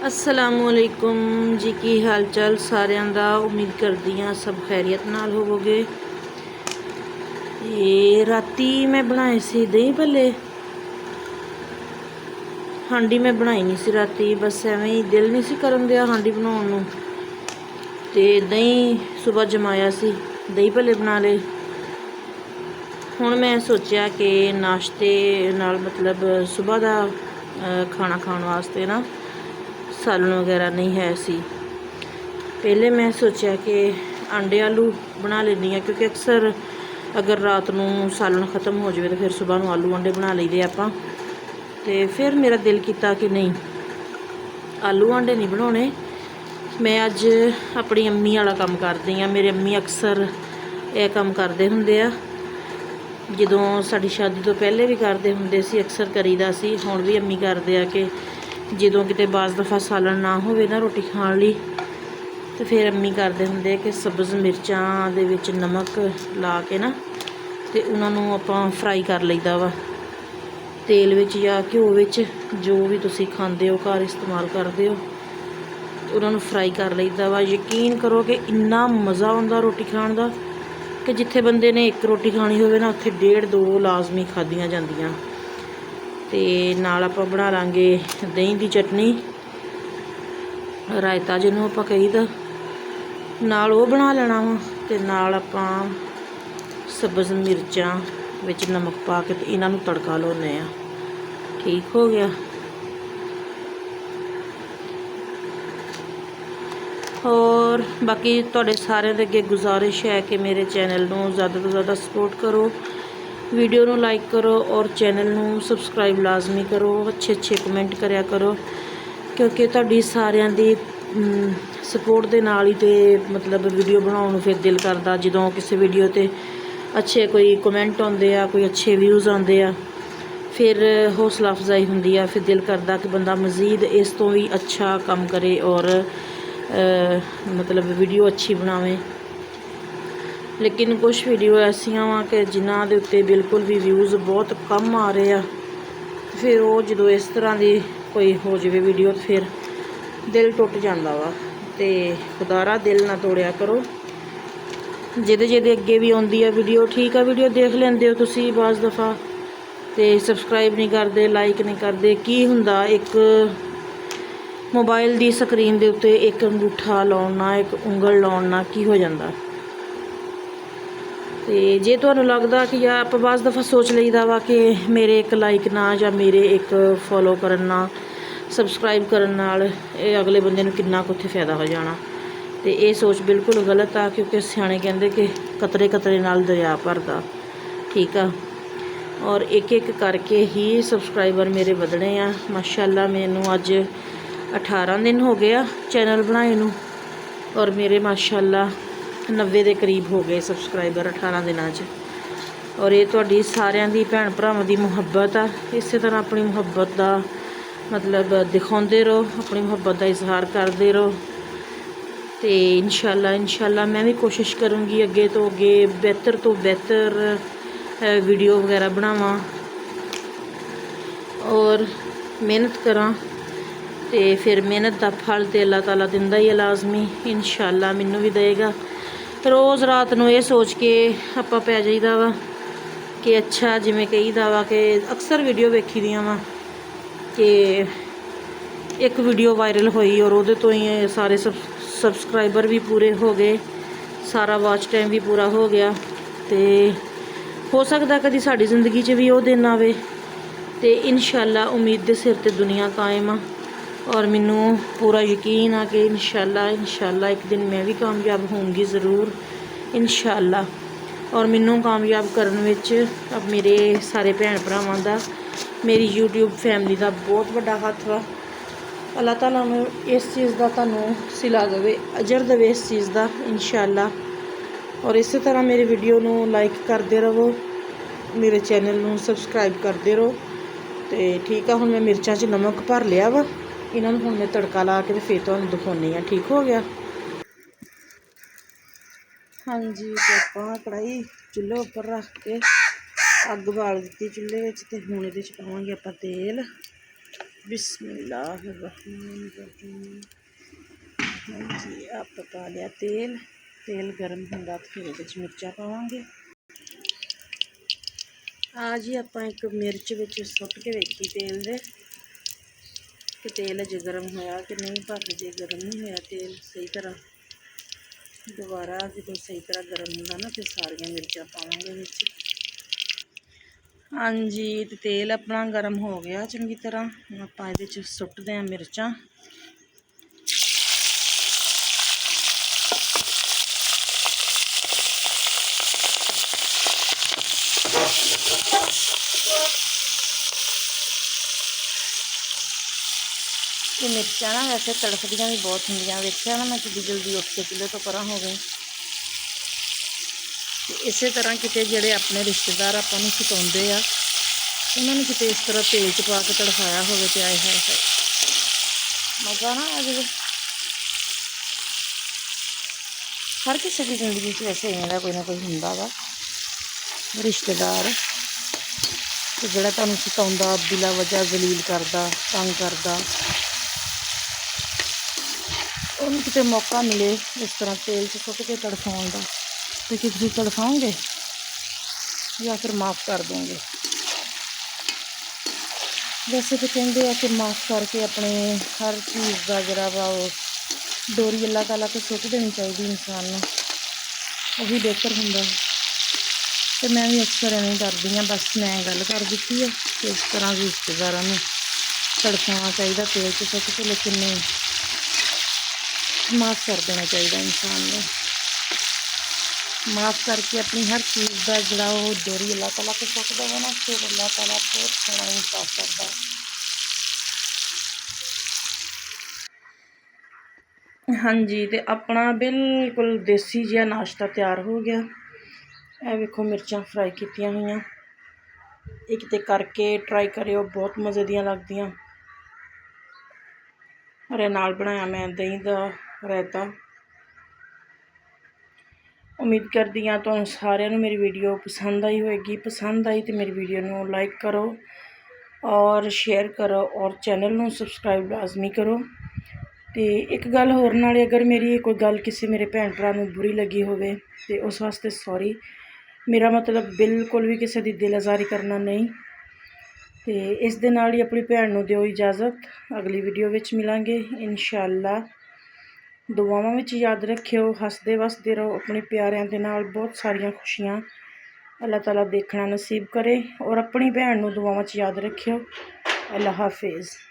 असलामुअलैकुम जी, की हाल चाल सारिਆਂ ਦਾ। उम्मीद करदी हाँ सब खैरियत नाल होवोगे। ये राती मैं बनाए सी दही भल्ले, हांडी मैं बनाई नहीं सी राती, बस एवें ही दिल नहीं सी करन दिया हांडी बनाउण नूं, ते दही सुबह जमाया सी, दही भल्ले बना ले। हुण मैं सोचा कि नाश्ते नाल मतलब सुबह दा खाना खाण वास्ते ना सालन वगैरह नहीं है सी। पहले मैं सोचा कि अंडे आलू बना लेनी है, क्योंकि अक्सर अगर रात नूं सालन ख़त्म हो जाए तो फिर सुबह नूं आलू अंडे बना लईदे आपां। ते फिर मेरा दिल किया कि नहीं, आलू अंडे नहीं बनाने। मैं अज अपनी अम्मी वाला काम करदी हाँ। मेरे अम्मी अक्सर यह काम करते हुंदे आ, जदों साडी शादी तो पहले भी करते हुंदे सी, अक्सर करीदा सी। हुण भी अम्मी करदे आ कि जदों किते बाज़ दफ़ा सालन ना होवे ना रोटी खाण लई, तो फिर अम्मी करदे हुंदे कि सब्ज़ मिर्चां दे विच नमक ला के ना ते उन्हां नूं आपां फ्राई कर लईदा वा, तेल विच या घिओ विच, जो भी तुसीं खांदे हो घर इस्तेमाल करदे हो, उन्हां नूं फ्राई कर लईदा वा। यकीन करो कि इन्ना मज़ा आउंदा रोटी खाण दा कि जिथे बंदे ने एक रोटी खानी होवे ना, उत्थे डेढ़ दो लाजमी खादियां जांदियां। ते नाल आपां बना लांगे दही दी चटनी, रायता जिन्हों आपां कहीदा, नाल वो बना लेना वा। ते नाल आपां सब्ज़ मिर्चां विच नमक पा के ते इन्हां नूं तड़का लाउने आ। ठीक हो गया। और बाकी तुहाडे सारिਆਂ ਦੇ ਅੱਗੇ गुजारिश है कि मेरे चैनल नूं ज़्यादा तो ज़्यादा सपोर्ट करो, वीडियो नूं लाइक करो और चैनल नूं सबसक्राइब लाजमी करो, अच्छे अच्छे कमेंट करया करो, क्योंकि तुहाडी सारिਆਂ दी सपोर्ट दे नाल ही ते मतलब वीडियो बनाउण नूं फिर दिल करदा। जदों किसी वीडियो ते अच्छे कोई कमेंट आउंदे आ, कोई अच्छे व्यूज़ आउंदे आ, फिर हौसला अफजाई हुंदी आ, फिर दिल करदा कि बंदा मज़ीद इस तो भी अच्छा काम करे और मतलब वीडियो अच्छी बनावे। लेकिन कुछ वीडियो ऐसियां वा कि जिन्हां दे उत्ते बिल्कुल भी व्यूज़ बहुत कम आ रहे आ, फिर वो जो इस तरह की कोई हो जाए वीडियो तो फिर दिल टुट जाता वा। ते खुदारा दिल ना तोड़िया करो। जिहदे जिहदे अगे भी आउंदी है वीडियो, ठीक है, वीडियो देख लेंदे हो तुसीं बाज़ दफ़ा, ते सबसक्राइब नहीं करते, लाइक नहीं करते। की हुंदा एक मोबाइल की स्क्रीन के उत्ते एक अंगूठा लाउण नाल, एक उंगल लाउण नाल की हो जाता। तो जे तुहानूं लगदा कि या आप बाज़ दफ़ा सोच लईदा वा कि मेरे एक लाइक ना या मेरे एक फॉलो करन नाल, सबसक्राइब करन नाल अगले बंदे नूं किन्ना कुछ फ़ायदा हो जाना, तो ये सोच बिल्कुल गलत आ। क्योंकि सियाणे कहंदे कि कतरे कतरे नाल दरिया भरदा। ठीक आ। और एक एक करके ही सबसक्राइबर मेरे वधने आ। माशाअल्लाह मैनूं अज 18 दिन हो गए चैनल बनाए नूं, और मेरे माशाअल्लाह 90 के करीब हो गए सबसक्राइबर 18 दिनों च। और ये तुहाडी सारिਆਂ दी भैन भरावां दी मुहब्बत आ। इस तरह अपनी मुहब्बत का मतलब दिखाते रहो, अपनी मुहब्बत का इजहार करते रहो। तो इंशाअल्लाह मैं भी कोशिश करूँगी अगे तो अगे बेहतर तो बेहतर वीडियो वगैरह बनावां और मेहनत करा, तो फिर मेहनत का फल तो अल्लाह ताला दिंदा ही है लाजमी। इंशाअल्लाह मैनू भी देगा। रोज़ रात नूं ये सोच के आपां पै जाईदा वा कि अच्छा, जिवें कहीदा वा कि अक्सर वीडियो वेखी दियां वा कि एक वीडियो वायरल हुई और उहदे तो ही सारे सबसक्राइबर भी पूरे हो गए, सारा वॉच टाइम भी पूरा हो गया। तो हो सकता कभी साडी जिंदगी च भी वो दिन आवे। तो इंशाअल्लाह उम्मीद दे सिर ते दुनिया कायम आ, और मैनू पूरा यकीन आ कि इंशाअल्लाह एक दिन मैं भी कामयाब होंगी ज़रूर, इंशाअल्लाह। और मैनू कामयाब करने विच अब मेरे सारे भैन भरावां दा, मेरी यूट्यूब फैमिली का बहुत बड़ा हाथ वा। अल्लाह ताला नूं इस चीज़ का तुहानूं सिला देवे, अजर देवे इस चीज़ का, इंशाअल्लाह। और इस तरह मेरी वीडियो नूं लाइक करते रहो, मेरे चैनल नूं सबसक्राइब करते रहो। तो ठीक है, हुण मैं मिर्चां च नमक भर लिया वा, इन्हां नूं हुण मैं तड़का ला के फिर तुहानूं दिखाउणी आ। ठीक हो गया। हाँ जी, तो आपां कढ़ाई चुल्हे उपर रख के अग बाल दी चुल्हे विच, ते हुण इहदे च पावांगे आपां तेल। बिस्मिल्लाहिर्रहमानिर्रहीम। हाँ जी, आप पका लिया तेल। तेल गर्म होगा तो फिर ये मिर्चा पावांगे। आज ही आप एक मिर्च विच सुट के वेखी तेल दे कि तेल अजे गर्म होया कि नहीं, पर जे गर्म नहीं होया तेल सही तरह, दोबारा जो सही तरह गर्म होगा ना फिर सारिया मिर्चा पावांगे विच। हाँ जी, तो तेल अपना गर्म हो गया चंगी तरह। हम आप ये सुटते हैं मिर्चा। ये मिर्चा ना वैसे तड़कदियाँ भी बहुत होंदियां, वेख्या ना मैं कितनी जल्दी उठ के चूल्हे तो परा हो गई। इस तरह कितने जोड़े अपने रिश्तेदार आपू सताते आ, उन्होंने कितने इस तरह तेल च पा के तड़काया हो, आए है मज़ा ना आ जाए। हर किसी की जिंदगी वैसे इवें का कोई ना कोई होंदा वा रिश्तेदार, जोड़ा तुहानूं सताउंदा, बिला वजह जलील करता, तंग करता, उन्हें कितने मौका मिले इस तरह तेल च सुट के तड़काउण दा, तो कि तुसीं तड़काओगे या फिर माफ़ कर दोगे। वैसे तो कहते हैं कि माफ़ करके अपने हर चीज़ का जरा वा डोरी अल्लाह ताला को सुट देनी चाहिए इंसान को, वही बेहतर होंगे। तो मैं भी अक्सर इवें करती हाँ, बस मैं गल कर दी है कि इस तरह रिश्तेदार तड़काना चाहिए तेल च सुट के, लेकिन नहीं, माफ़ कर देना चाहिए इंसान को। माफ़ करके अपनी हर चीज़ का जोड़ा डोरी अल्लाह ताला को सुट देवे ना, फिर अल्लाह ताला बहुत सोहना इंसाफ करता है। हाँ जी, तो अपना बिल्कुल देसी जिहा नाश्ता तैयार हो गया। ए वेखो मिर्चा फ्राई कीतियां हुई, एक तो करके ट्राई करियो, बहुत मज़े दियां लगदियां। अरे नाल बनाया मैं दही दा रायता। उम्मीद करती हाँ तुहानूं सारिआं नूं मेरी वीडियो पसंद आई होएगी। पसंद आई तो मेरी वीडियो नूं लाइक करो और शेयर करो और चैनल नूं सबसक्राइब लाजमी करो। तो एक गल होर, नाले अगर मेरी कोई गल किसी मेरे भैन भरा नूं बुरी लगी होवे तो उस वास्ते सॉरी। मेरा मतलब बिल्कुल भी किसी की दिल आज़ारी करना नहीं। तो इस दे नाल ही अपनी भैन नूं दिओ इजाज़त, अगली वीडियो विच मिलांगे इंशाअल्लाह। दुआवां विच याद रखियो, हसदे वसदे रहो अपने प्यारिਆਂ दे नाल। बहुत सारियां खुशियां अल्लाह ताला देखना नसीब करे और अपनी भैन नूं दुआवां च याद रखियो। अल्लाह हाफिज़।